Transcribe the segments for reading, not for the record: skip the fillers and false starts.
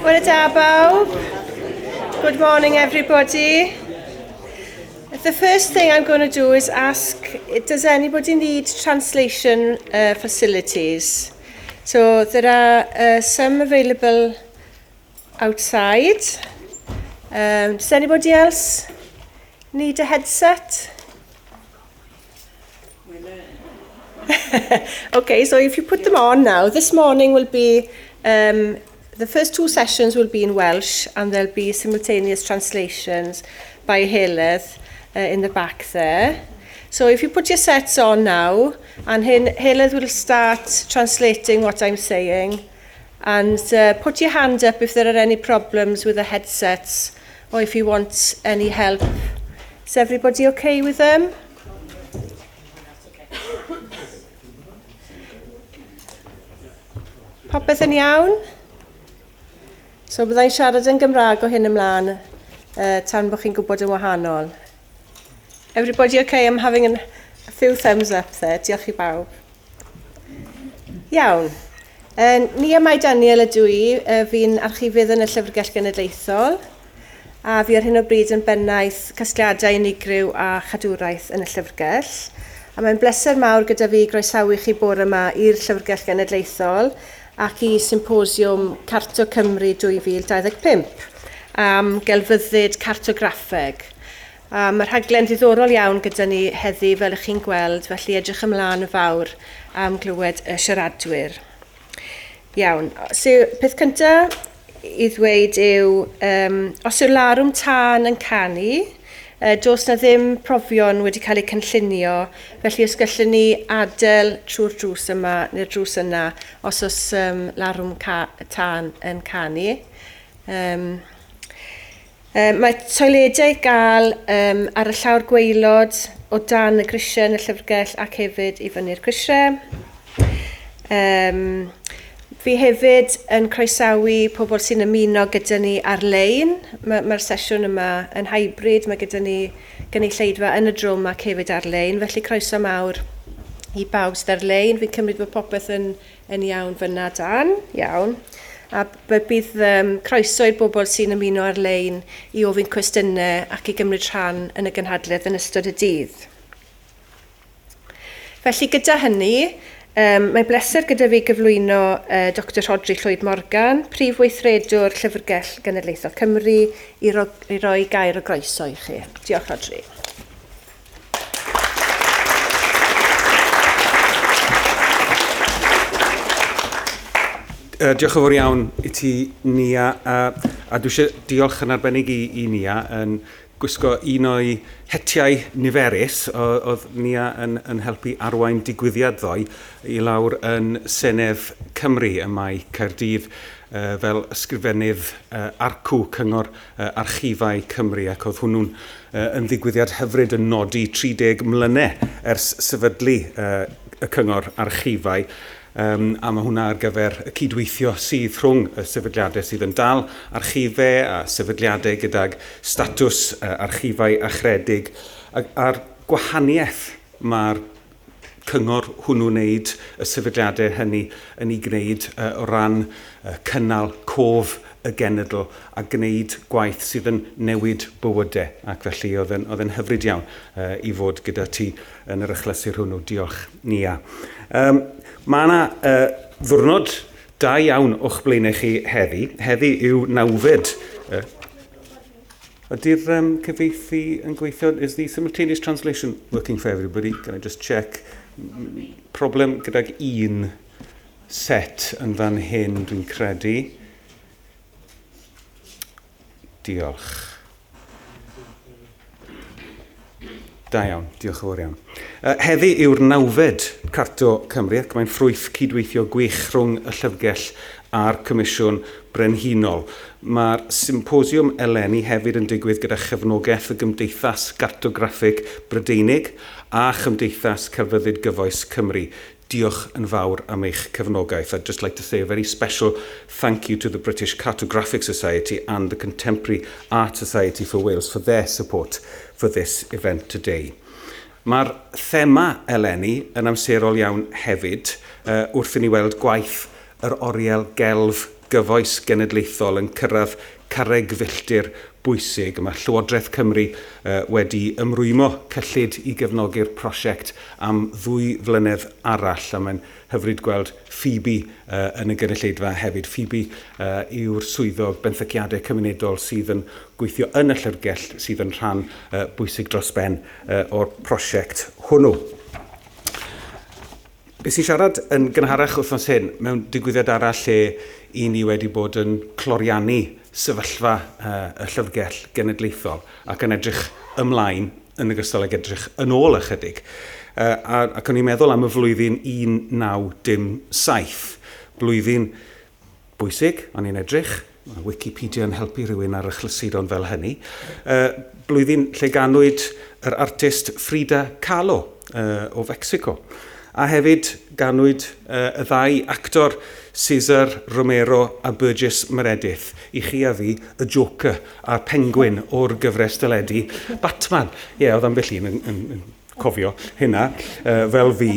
Bore da bawb. Good morning everybody. The first thing I'm going to do is ask, does anybody need translation facilities? So there are some available outside. Does anybody else need a headset? Okay, so if you put them on now, this morning will be, the first two sessions will be in Welsh and there'll be simultaneous translations by Heledd in the back there. So if you put your sets on now, and Heledd will start translating what I'm saying, and put your hand up if there are any problems with the headsets or if you want any help. Is everybody okay with them? Popeth yn iawn? So byddai'n siarad yn Gymraeg o hyn ymlaen tan bod chi'n gwybod yn wahanol. Everybody okay? I'm having a few thumbs up there. Diolch I bawb. Iawn. Ni a Mai Daniel ydw I. Fi'n archifydd yn y Llyfrgell Genedlaethol. A fi ar hyn o bryd yn bennaeth casgliadau unigryw a chadwraeth yn y Llyfrgell. A mae'n bleser mawr gyda fi groesawu chi bore yma i'r Llyfrgell Genedlaethol ac i Symposium Carto Cymru 2025 am gelfyddyd cartograffeg. Mae'r rhaglen ddiddorol iawn gyda ni heddi fel ych chi'n gweld, felly edrych ymlaen y fawr am glywed y siaradwyr. Iawn, so peth cyntaf I ddweud yw, os yw larwm tân yn canu, does na ddim profion wedi cael eu cynllunio, felly os gallwn ni adael trwy'r drws yma neu'r drws yna os oes larwm tân yn canu. Mae toiledau gael ar y llawr gwaelod o dan y grisiau yn y llyfrgell ac hefyd I fyny'r grisiau. Fi hefyd yn croesawu pobl sy'n ymuno gyda ni ar-lein. Mae'r sesiwn yma yn hybrid, mae gyda ni gynulleidfa yn y drwm ac hefyd ar-lein, felly croeso mawr I bawb sydd ar-lein. Fi'n cymryd bod popeth yn iawn fyna dan, iawn. A bydd croeso i'r bobl sy'n ymuno ar-lein I ofyn cwestiynau ac I gymryd rhan yn y gynhadledd yn ystod y dydd. Felly gyda hynny, Mae'n bleser gyda fi gyflwyno Dr Rhodri Llwyd Morgan, Prif Weithredwr Llyfrgell Genedlaethol Cymru, I roi gair o groeso I chi. Diolch Rhodri. Diolch yn fawr iawn I ti, Nia, a dwi eisiau diolch yn arbennig I Nia yn gwisgo un o'i hetiau niferus oedd Nia yn helpu arwain digwyddiad ddoe I lawr yn Senedd Cymru y Mae Caerdydd fel ysgrifennydd arcw cyngor archifau Cymru ac oedd hwnnw'n yn ddigwyddiad hyfryd yn nodi 30 mlynedd ers sefydlu y cyngor archifau. A mae hwnna ar gyfer y cydweithio sydd rhwng y sefydliadau sydd yn dal archifau a sefydliadau gydag statws archifau achredig a'r gwahaniaeth mae'r cyngor hwnnw'n wneud y sefydliadau hynny yn ei gwneud o ran cynnal cof y genedl a gwneud gwaith sydd yn newid bywydau ac felly oedd yn hyfryd iawn I fod gyda ti yn yr achlysur hwnnw. Diolch Nia. Mae yna ddwrnod da iawn o'ch blaenau chi heddi. Heddi yw 9fed. Ydy'r cyfieithu yn gweithio? Is the simultaneous translation working for everybody? Can I just check? Problem gydag un set yn fan hyn dwi'n credu. Diolch. Da iawn, diolch yn fawr iawn. Heddi yw'r 9fed Carto Cymru ac mae'n ffrwyth cydweithio gwych rhwng y Llyfrgell a'r Comisiwn Brenhinol. Mae'r Symposium eleni hefyd yn digwydd gyda chefnogaeth y Gymdeithas Cartograffeg Brydeinig a Chymdeithas Celfyddyd Gyfoes Cymru. Diolch yn fawr am eich cefnogaeth. I'd just like to say a very special thank you to the British Cartographic Society and the Contemporary Art Society for Wales for their support for this event today. Mae'r thema eleni yn amserol iawn hefyd wrth I ni weld gwaith yr oriel gelf gyfoes genedlaethol yn cyrraedd carreg filltir bwysig. Mae Llywodraeth Cymru wedi ymrwymo cyllid i gefnogi'r prosiect am 2 flynedd arall, a mae'n hyfryd gweld Phoebe yn y gynulleidfa hefyd. Phoebe yw'r swyddog benthyciadau cymunedol sydd yn gweithio yn y Llyfrgell, sydd yn rhan bwysig dros ben o'r prosiect hwnnw. Beth sy'n siarad yn gynharach wythnos hyn mewn digwyddiad arall lle i ni wedi bod yn cloriannu sefyllfa y Llyfrgell Genedlaethol ac yn edrych ymlaen yn ogystal ag edrych yn ôl ychydig. Ac o'n i'n meddwl am y flwyddyn 1907, blwyddyn bwysig, o'n i'n edrych, Wikipedia yn helpu rhywun ar y chlysuron fel hynny, blwyddyn lle ganwyd yr artist Frida Kahlo o Fecsico. A hefyd ganwyd y 2 actor Cesar Romero a Burgess Meredith, i chi a fi, y Joker a'r Penguin o'r gyfres dyledu Batman. Oedd ambell un yn cofio hynna fel fi.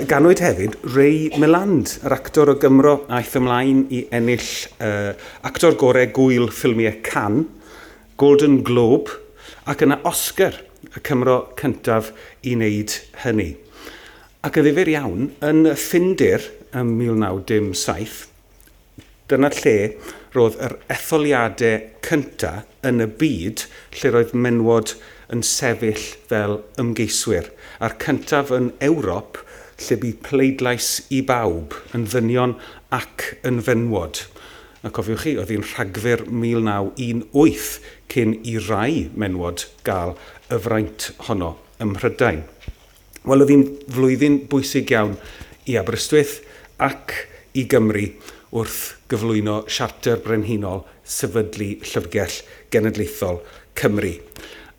Ganwyd hefyd Ray Milland, yr actor o Gymro aeth ymlaen i ennill actor gorau gwyl ffilmiau Cannes, Golden Globe ac yna Oscar, y Cymro cyntaf i wneud hynny. Ac y ddifyr iawn, yn Ffindir ym 1907, dyna lle roedd yr etholiadau cyntaf yn y byd lle roedd menwod yn sefyll fel ymgeiswyr, a'r cyntaf yn Ewrop lle bu pleidlais i bawb yn ddynion ac yn fenwod. A cofiwch chi, oedd hi'n Rhagfyr 1918 cyn i rai menwod gael y fraint honno ym Mhrydain. Wel, oedd hi'n flwyddyn bwysig iawn i Aberystwyth ac i Gymru wrth gyflwyno siarter brenhinol sefydlu Llyfrgell Genedlaethol Cymru.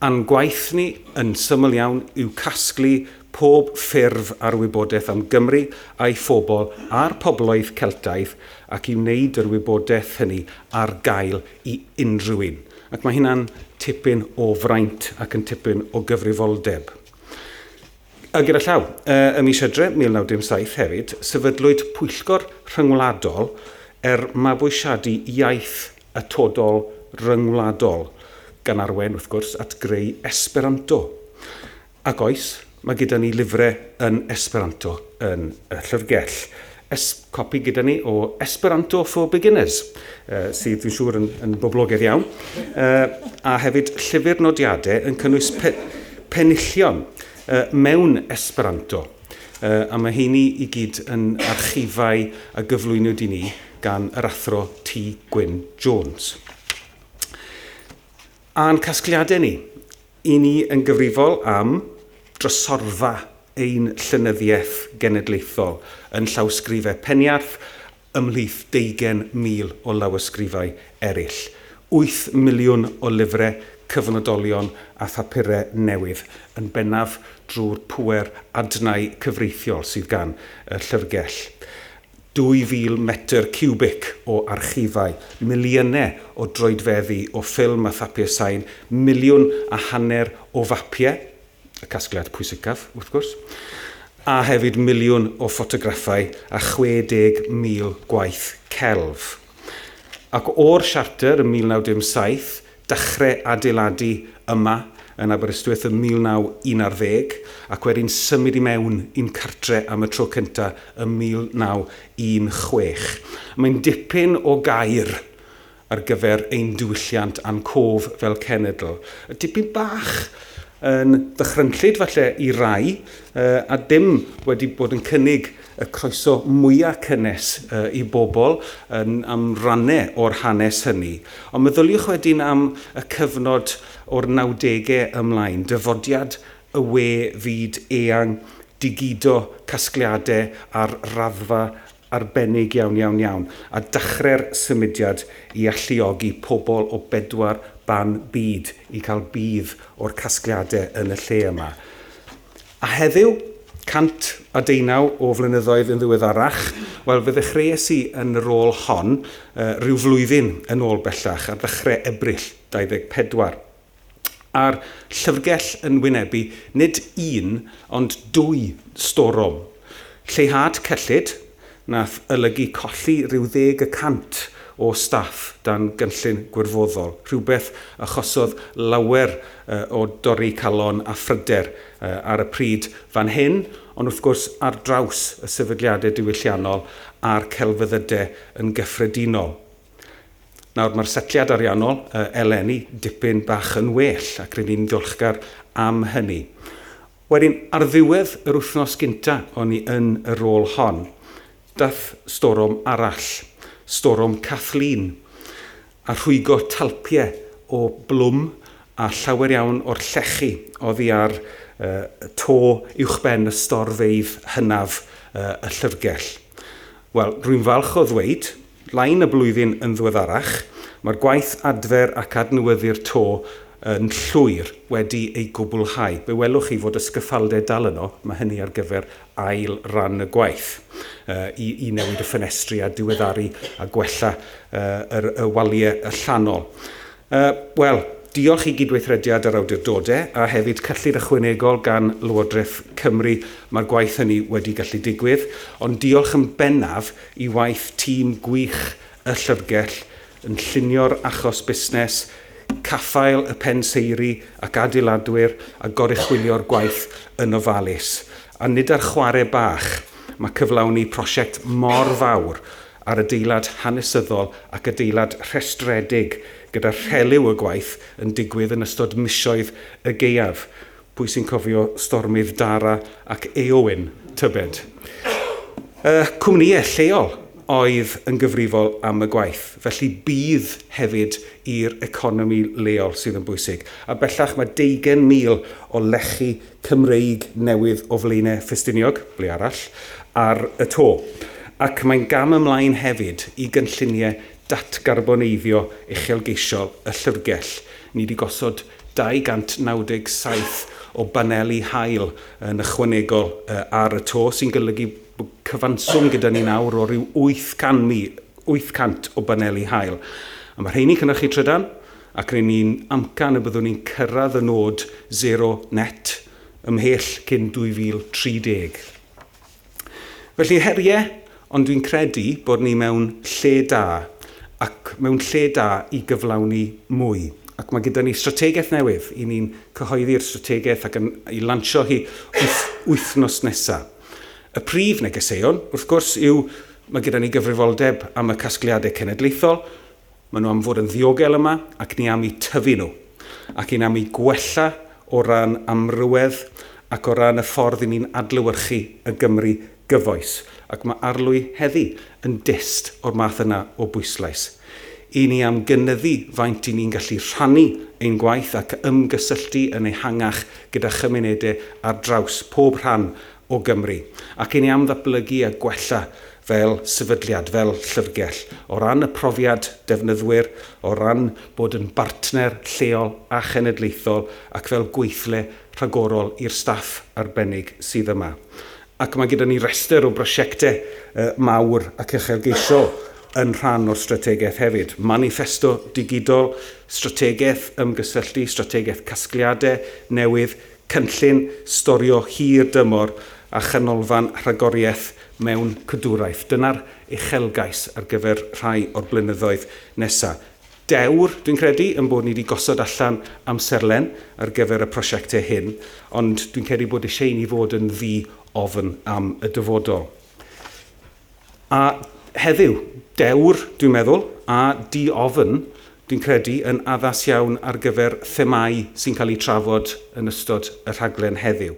A'n gwaith ni yn syml iawn yw casglu pob ffurf ar wybodaeth am Gymru a'i phobl a'r pobloedd Celtaidd ac i wneud yr wybodaeth hynny ar gael i unrhyw un. Ac mae hynna'n tipyn o fraint ac yn tipyn o gyfrifoldeb. A gyda llaw, ym mis Hydre 1907 hefyd, sefydlwyd pwyllgor rhyngwladol mabwysiadu iaith atodol ryngwladol, gan arwain wrth gwrs at greu Esperanto. Ac oes, mae gyda ni lyfrau yn Esperanto yn y Llyfrgell. Copi gyda ni o Esperanto for Beginners, sydd dwi'n siŵr yn boblogaidd iawn, a hefyd llyfr nodiadau yn cynnwys penillion mewn Esperanto, a mae heini i gyd yn archifau a gyflwynwyd i ni gan yr athro T. Gwyn Jones. A'n casgliadau ni yn gyfrifol am drysorfa ein llenyddiaeth genedlaethol yn llawsgrifau peniarth ymhlith 20,000 o lawysgrifau eraill. 8 miliwn o lyfrau cyfnodolion a phapurau newydd yn bennaf drwy'r pŵer adnau cyfreithiol sydd gan y Llyfrgell. 2,000 metr cubic o archifau, miliynau o droedfeddi o ffilm a thapiau sain, 1,5 miliwn o fapiau, y casgliad pwysicaf wrth gwrs, a hefyd 1 miliwn o ffotograffau a 60,000 gwaith celf. Ac o'r siarter yn 1907, dechrau adeiladu yma yn Aberystwyth yn 1911 ac wedyn symud i mewn i'n cartre am y tro cyntaf yn 1916. Mae'n dipyn o gair ar gyfer ein diwylliant a'n cof fel cenedl. Dipyn bach yn ddychrynllyd falle i rai, a dim wedi bod yn cynnig y croeso mwyaf cynnes i bobl am rannau o'r hanes hynny. Ond meddyliwch wedyn am y cyfnod o'r 90au ymlaen, dyfodiad y we fyd eang, digido casgliadau ar raddfa arbennig iawn, a dechrau'r symudiad i alluogi pobl o 4 ban byd i cael bydd o'r casgliadau yn y lle yma. A heddiw, 119 o flynyddoedd yn ddiweddarach, wel fe ddechreuais i yn yr ôl hon rhyw flwyddyn yn ôl bellach ar ddechrau Ebrill 24. A'r Llyfrgell yn wynebu nid un, ond 2 storom. Lleihad cyllid nath olygu colli rhyw 10% o staff dan gynllun gwirfoddol, rhywbeth achosodd lawer o dorri calon a phryder ar y pryd fan hyn, ond wrth gwrs ar draws y sefydliadau diwylliannol a'r celfyddydau yn gyffredinol. Nawr, mae'r setliad ariannol eleni dipyn bach yn well ac rydyn ni'n ddiolchgar am hynny. Wedyn, ar ddiwedd yr wythnos gynta o'n i yn y rôl hon, dath storom arall, storom Kathleen, a rhwygo talpiau o blwm a llawer iawn o'r llechi oddi ar to uwchben y storfeidd hynaf y Llyfrgell. Wel, rwy'n falch o ddweud, lain y blwyddyn yn ddiweddarach, mae'r gwaith adfer ac adnewyddu'r to yn llwyr wedi ei gwblhau. Fe welwch chi fod y sgyffaldau dal yno, mae hynny ar gyfer ail ran y gwaith i newid y ffenestri a diweddaru a gwella y waliau allanol. Wel, diolch i gydweithrediad yr awdurdodau a hefyd cyllid ychwanegol gan Llywodraeth Cymru mae'r gwaith hynny wedi gallu digwydd, ond diolch yn bennaf i waith tîm gwych y Llyfrgell yn llunio'r achos busnes, caffael y penseiri ac adeiladwyr a goruchwylio'r gwaith yn ofalus. A nid ar chwarae bach, mae cyflawni prosiect mor fawr ar adeilad hanesyddol ac adeilad rhestredig gyda rheliw y gwaith yn digwydd yn ystod misoedd y gaeaf. Pwy sy'n cofio stormydd Dara ac Eowyn, tybed. Cwmnïau lleol oedd yn gyfrifol am y gwaith, felly bydd hefyd i'r economi leol sydd yn bwysig. A bellach mae 20,000 o lechi Cymreig newydd o flaenau Ffestiniog, ble arall, ar y to. Ac mae'n gam ymlaen hefyd i gynlluniau datgarboneiddio uchelgeisiol y Llyfrgell. Ni wedi gosod 297 o baneli haul yn ychwanegol ar y to, sy'n golygu cyfanswm gyda ni nawr o ryw 800 o baneli haul. A mae rheini cynhyrchu trydan, ac rydyn ni'n amcan y byddwn ni'n cyrraedd y nod 0 net ymhell cyn 2030. Felly heriau, ond dwi'n credu bod ni mewn lle da, ac mewn lle da i gyflawni mwy. Ac mae gyda ni strategaeth newydd i ni'n cyhoeddi'r strategaeth ac i lansio hi wythnos nesaf. Y prif negeseuon, wrth gwrs, mae gyda ni gyfrifoldeb am y casgliadau cenedlaethol, maen nhw am fod yn ddiogel yma, ac ni am eu tyfu nhw, ac ni am eu gwella o ran amrywedd ac o ran y ffordd i ni'n adlewyrchu y Gymru gyfoes. Ac mae arlwy heddi yn dyst o'r math yna o bwyslais. I ni am gynyddu faint i ni'n gallu rhannu ein gwaith ac ymgysylltu yn ehangach gyda chymunedau ar draws pob rhan o Gymru. Ac i ni am ddatblygu a gwella fel sefydliad, fel Llyfrgell, o ran y profiad defnyddwyr, o ran bod yn bartner lleol a chenedlaethol ac fel gweithle rhagorol i'r staff arbennig sydd yma. Ac mae gyda ni rester o brosiectau mawr ac uchelgeisiol yn rhan o'r strategaeth hefyd. Manifesto digidol, strategaeth ymgysylltu, strategaeth casgliadau newydd, cynllun storio hir dymor a chanolfan rhagoriaeth mewn cydwraeth. Dyna'r uchelgais ar gyfer rhai o'r blynyddoedd nesaf. Dewr, dwi'n credu, yn bod ni wedi gosod allan amserlen ar gyfer y prosiectau hyn, ond dwi'n credu bod eisiau ni fod yn ddi-ofn am y dyfodol. A heddiw, dewr, dwi'n meddwl, a di-ofn, dwi'n credu, yn addas iawn ar gyfer themâu sy'n cael eu trafod yn ystod y rhaglen heddiw.